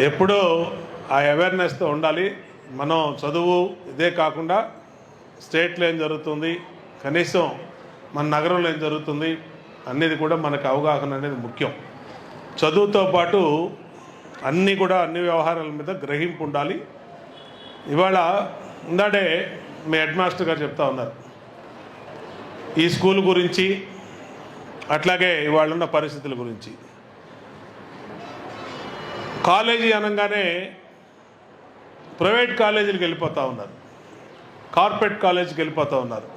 ఎప్పుడూ ఆ అవేర్నెస్తో ఉండాలి. మనం చదువు ఇదే కాకుండా స్టేట్లో ఏం జరుగుతుంది, కనీసం మన నగరంలో ఏం జరుగుతుంది అనేది కూడా మనకు అవగాహన అనేది ముఖ్యం. చదువుతో పాటు అన్నీ వ్యవహారాల మీద గ్రహింపు ఉండాలి. ఇవాళ ఇందాడే మీ హెడ్ మాస్టర్ గారు చెప్తా ఉన్నారు ఈ స్కూల్ గురించి, అట్లాగే ఇవాళ ఉన్న పరిస్థితుల గురించి. కాలేజీ అనగానే ప్రైవేట్ కాలేజీలకు వెళ్ళిపోతూ ఉన్నారు, కార్పొరేట్ కాలేజీకి వెళ్ళిపోతూ ఉన్నారు.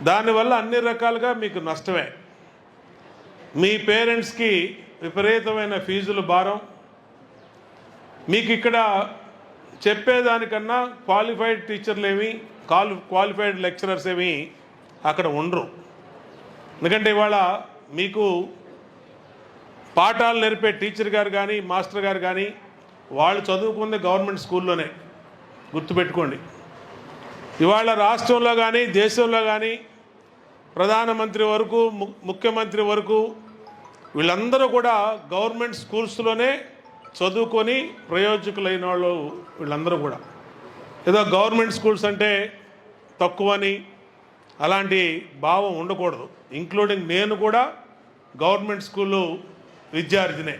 దానివల్ల అన్ని రకాలుగా మీకు నష్టమే. మీ పేరెంట్స్కి విపరీతమైన ఫీజులు భారం. మీకు ఇక్కడ చెప్పేదానికన్నా క్వాలిఫైడ్ టీచర్లు ఏమి, క్వాలిఫైడ్ లెక్చరర్స్ ఏమి అక్కడ ఉండరు. ఎందుకంటే ఇవాళ మీకు పాఠాలు నేర్పే టీచర్ గారు కానీ మాస్టర్ గారు కానీ వాళ్ళు చదువుకుంది గవర్నమెంట్ స్కూల్లోనే, గుర్తుపెట్టుకోండి. ఇవాళ రాష్ట్రంలో కానీ దేశంలో కానీ ప్రధానమంత్రి వరకు ముఖ్యమంత్రి వరకు వీళ్ళందరూ కూడా గవర్నమెంట్ స్కూల్స్లోనే చదువుకొని ప్రయోజకులైన వాళ్ళు. వీళ్ళందరూ కూడా ఏదో గవర్నమెంట్ స్కూల్స్ అంటే తక్కువని అలాంటి భావం ఉండకూడదు. ఇంక్లూడింగ్ నేను కూడా గవర్నమెంట్ స్కూలు విద్యార్థినే.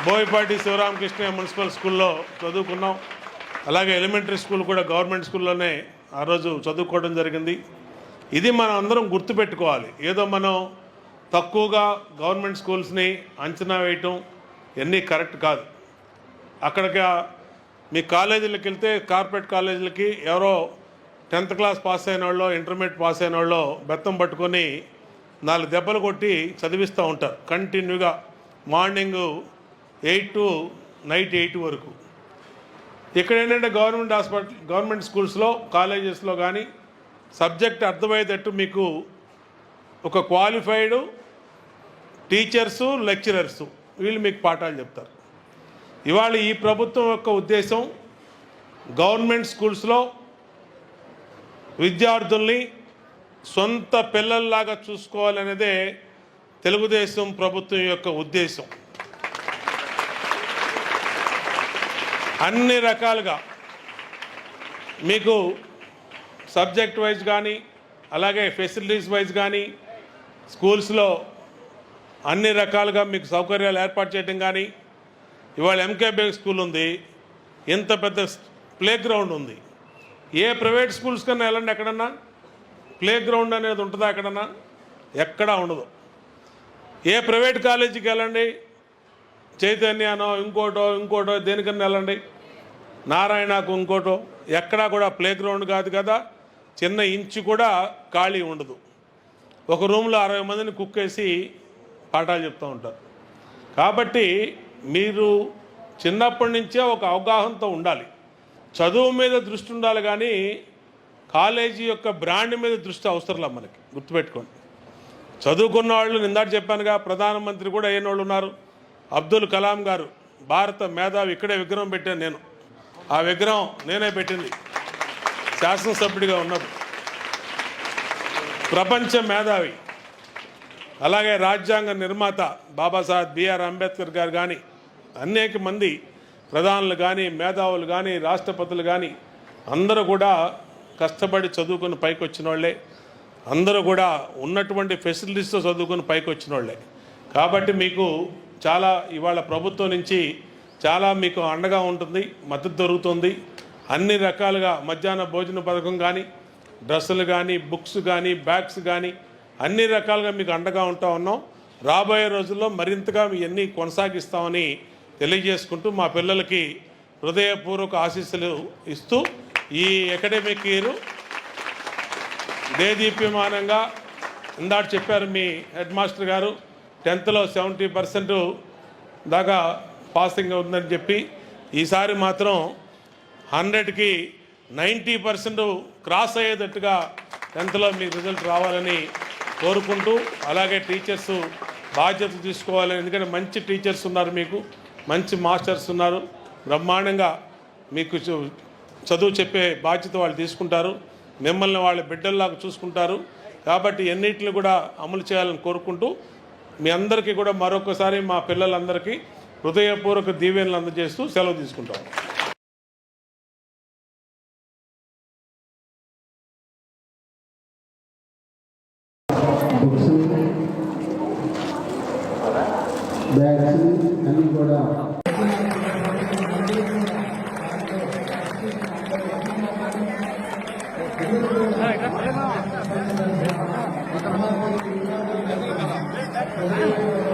బోయపాటి శివరామకృష్ణ మున్సిపల్ స్కూల్లో చదువుకున్నాం. అలాగే ఎలిమెంటరీ స్కూల్ కూడా గవర్నమెంట్ స్కూల్లోనే ఆ రోజు చదువుకోవడం జరిగింది. ఇది మనం అందరం గుర్తుపెట్టుకోవాలి. ఏదో మనం తక్కువగా గవర్నమెంట్ స్కూల్స్ని అంచనా వేయటం ఇవన్నీ కరెక్ట్ కాదు. అక్కడికి మీ కాలేజీలకు వెళ్తే కార్పొరేట్ కాలేజీలకి ఎవరో 10th క్లాస్ పాస్ అయిన వాళ్ళు, ఇంటర్మీడియట్ పాస్ అయిన వాళ్ళు బెత్తం పట్టుకొని 4 దెబ్బలు కొట్టి చదివిస్తూ ఉంటారు కంటిన్యూగా, మార్నింగ్ 8 to నైట్ 8 వరకు. ఇక్కడ ఏంటంటే గవర్నమెంట్ స్కూల్స్లో కాలేజెస్లో కానీ సబ్జెక్ట్ అర్థమయ్యేటట్టు మీకు ఒక క్వాలిఫైడ్ టీచర్సు లెక్చరర్సు వీళ్ళు మీకు పాఠాలు చెప్తారు. ఇవాళ ఈ ప్రభుత్వం యొక్క ఉద్దేశం గవర్నమెంట్ స్కూల్స్లో విద్యార్థుల్ని సొంత పిల్లల్లాగా చూసుకోవాలనేదే తెలుగుదేశం ప్రభుత్వం యొక్క ఉద్దేశం. అన్ని రకాలుగా మీకు సబ్జెక్ట్ వైజ్ కానీ అలాగే ఫెసిలిటీస్ వైజ్ కానీ స్కూల్స్లో అన్ని రకాలుగా మీకు సౌకర్యాలు ఏర్పాటు చేయడం కానీ, ఇవాళ ఎంకేబీ స్కూల్ ఉంది, ఇంత పెద్ద ప్లే గ్రౌండ్ ఉంది. ఏ ప్రైవేట్ స్కూల్స్ కన్నా వెళ్ళండి, ఎక్కడన్నా ప్లే గ్రౌండ్ అనేది ఉంటుందా? ఎక్కడన్నా ఎక్కడా ఉండదు. ఏ ప్రైవేట్ కాలేజీకి వెళ్ళండి, చైతన్యానో ఇంకోటో దేనికన్నా వెళ్ళండి, నారాయణకు ఇంకోటో, ఎక్కడా కూడా ప్లే గ్రౌండ్ కాదు కదా, చిన్న ఇంచు కూడా ఖాళీ ఉండదు. ఒక రూమ్లో 60 మందిని కుక్కేసి పాఠాలు చెప్తూ ఉంటారు. కాబట్టి మీరు చిన్నప్పటి నుంచే ఒక అవగాహనతో ఉండాలి. చదువు మీద దృష్టి ఉండాలి కానీ కాలేజీ యొక్క బ్రాండ్ మీద దృష్టి అవసరంలా మనకి, గుర్తుపెట్టుకోండి. చదువుకున్న వాళ్ళు ఇందాక చెప్పానుగా, ప్రధానమంత్రి కూడా అయిన వాళ్ళు ఉన్నారు. అబ్దుల్ కలాం గారు భారత మేధావి, ఇక్కడే విగ్రహం పెట్టాను నేను. ఆ విగ్రహం నేనే పెట్టింది శాసనసభ్యుడిగా ఉన్నప్పుడు. ప్రపంచ మేధావి. అలాగే రాజ్యాంగ నిర్మాత బాబాసాహెబ్ బిఆర్ అంబేద్కర్ గారు కానీ అనేక మంది ప్రధానులు కానీ మేధావులు కానీ రాష్ట్రపతులు కానీ అందరూ కూడా కష్టపడి చదువుకొని పైకి వచ్చిన వాళ్ళే. అందరూ కూడా ఉన్నటువంటి ఫెసిలిటీస్తో చదువుకొని పైకి వచ్చిన వాళ్ళే. కాబట్టి మీకు చాలా ఇవాళ ప్రభుత్వం నుంచి చాలా మీకు అండగా ఉంటుంది, మద్దతు దొరుకుతుంది. అన్ని రకాలుగా మధ్యాహ్న భోజన పథకం కానీ, డ్రెస్సులు కానీ, బుక్స్ కానీ, బ్యాగ్స్ కానీ అన్ని రకాలుగా మీకు అండగా ఉంటా ఉన్నాం. రాబోయే రోజుల్లో మరింతగా ఇవన్నీ కొనసాగిస్తామని తెలియజేసుకుంటూ మా పిల్లలకి హృదయపూర్వక ఆశీస్సులు ఇస్తూ ఈ అకాడమిక్ ఇయర్ దేదీప్యమానంగా ఇందాక చెప్పారు మీ హెడ్ మాస్టర్ గారు, 10th లో 70% దాకా పాసింగ్ ఉందని చెప్పి, ఈసారి మాత్రం 100కి 90% క్రాస్ అయ్యేటట్టుగా 10th లో మీ రిజల్ట్ రావాలని కోరుకుంటూ, అలాగే టీచర్స్ బాధ్యత తీసుకోవాలని. ఎందుకంటే మంచి టీచర్స్ ఉన్నారు, మీకు మంచి మాస్టర్స్ ఉన్నారు, బ్రహ్మాండంగా మీకు చదువు చెప్పే బాధ్యత వాళ్ళు తీసుకుంటారు, మిమ్మల్ని వాళ్ళ బిడ్డల్లాగా చూసుకుంటారు. కాబట్టి ఎన్నిటిని కూడా అమలు చేయాలని కోరుకుంటూ మీ అందరికీ కూడా మరొకసారి మా పిల్లలందరికీ హృదయపూర్వక దీవెనలు అందజేస్తూ సెలవు తీసుకుంటాం. బ్యాగ్స్ అన్నీ కూడా Hey,